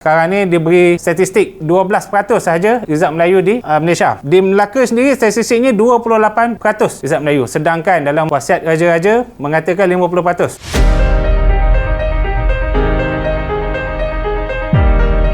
Sekarang ni diberi statistik 12% sahaja Rizab Melayu di Malaysia. Di Melaka sendiri statistiknya 28% Rizab Melayu. Sedangkan dalam wasiat raja-raja mengatakan 50%.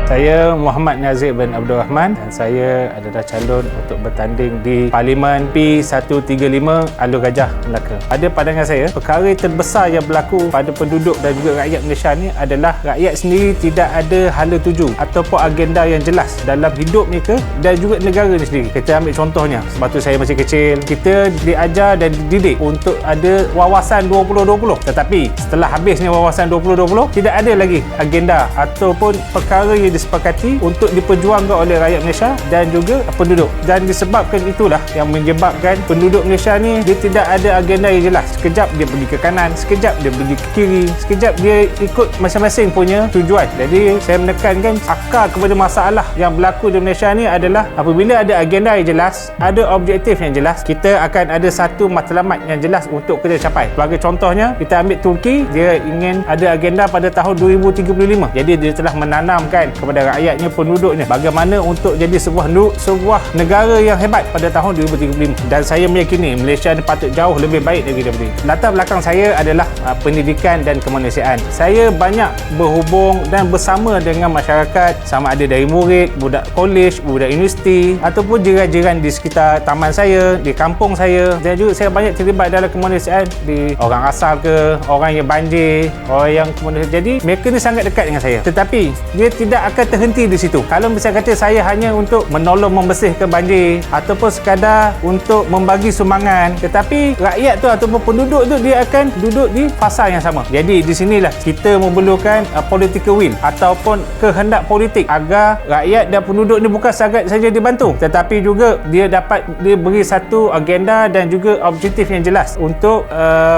Saya Muhammad Nazir bin Abdul Rahman dan saya adalah calon untuk bertanding di Parlimen P135 Alor Gajah, Melaka. Pada pandangan saya, perkara terbesar yang berlaku pada penduduk dan juga rakyat Malaysia ni adalah rakyat sendiri tidak ada hala tuju ataupun agenda yang jelas dalam hidup mereka dan juga negara ni sendiri. Kita ambil contohnya, sebab tu saya masih kecil, kita diajar dan dididik untuk ada wawasan 2020. Tetapi setelah habisnya wawasan 2020, tidak ada lagi agenda ataupun perkara yang disepakati untuk diperjuangkan oleh rakyat Malaysia dan juga penduduk. Dan disebabkan itulah yang menyebabkan penduduk Malaysia ni dia tidak ada agenda yang jelas. Sekejap dia pergi ke kanan, sekejap dia pergi ke kiri, sekejap dia ikut masing-masing punya tujuan. Jadi saya menekankan akar kepada masalah yang berlaku di Malaysia ni adalah apabila ada agenda yang jelas, ada objektif yang jelas, kita akan ada satu matlamat yang jelas untuk kita capai. Sebagai contohnya, kita ambil Turki, dia ingin ada agenda pada tahun 2035. Jadi dia telah menanamkan kepada rakyatnya, penduduknya, bagaimana untuk jadi sebuah negara yang hebat pada tahun 2035. Dan saya meyakini Malaysia ni patut jauh lebih baik lagi daripada ini. Latar belakang saya adalah pendidikan dan kemanusiaan. Saya banyak berhubung dan bersama dengan masyarakat, sama ada dari murid, budak kolej, budak universiti ataupun jiran-jiran di sekitar taman saya, di kampung saya. Dan juga saya banyak terlibat dalam kemanusiaan di orang asal ke, orang yang banjir, orang yang kemanusiaan. Jadi mereka ni sangat dekat dengan saya. Tetapi dia tidak akan terhenti di situ. Kalau misalnya kata saya hanya untuk menolong membersihkan banjir ataupun sekadar untuk membagi sumbangan, tetapi rakyat tu ataupun penduduk tu dia akan duduk di fasa yang sama. Jadi di sinilah kita memerlukan political will ataupun kehendak politik agar rakyat dan penduduk ni bukan sangat saja dibantu, tetapi juga dia dapat diberi satu agenda dan juga objektif yang jelas untuk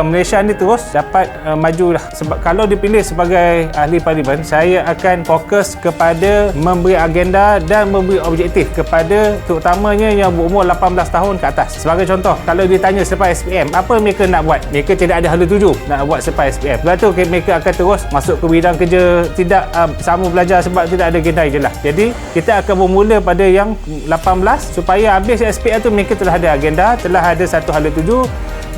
Malaysia ni terus dapat majulah. Sebab kalau dipilih sebagai ahli parlimen, saya akan fokus kepada memberi agenda dan memberi objektif kepada terutamanya yang berumur 18 tahun ke atas. Sebagai contoh, kalau ditanya selepas SPM, apa mereka nak buat? Mereka tidak ada hala tuju nak buat selepas SPM. Lepas tu mereka akan terus masuk ke bidang kerja, tidak sama belajar sebab tidak ada agenda yang jelas. Jadi kita akan bermula pada yang 18 supaya habis SPM tu mereka telah ada agenda, telah ada satu hala tuju.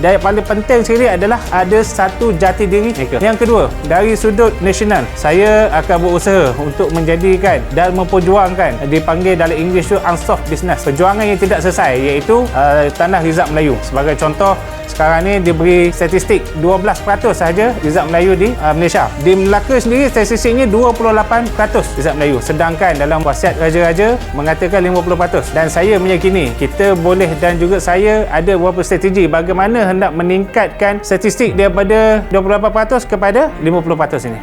Dan yang paling penting sekali adalah ada satu jati diri mereka. Yang kedua, dari sudut nasional, saya akan berusaha untuk menjadikan dan memperjuangkan, dipanggil dalam English tu unsolved business, perjuangan yang tidak selesai, iaitu tanah Rizab Melayu. Sebagai contoh, sekarang ni diberi statistik 12% sahaja Rizab Melayu di Malaysia. Di Melaka sendiri statistiknya 28% Rizab Melayu. Sedangkan dalam wasiat raja-raja mengatakan 50%. Dan saya meyakini kita boleh dan juga saya ada beberapa strategi bagaimana hendak meningkatkan statistik daripada 28% kepada 50% ini.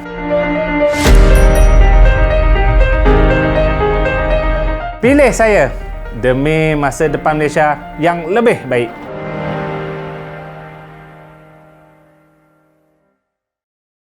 Pilih saya demi masa depan Malaysia yang lebih baik.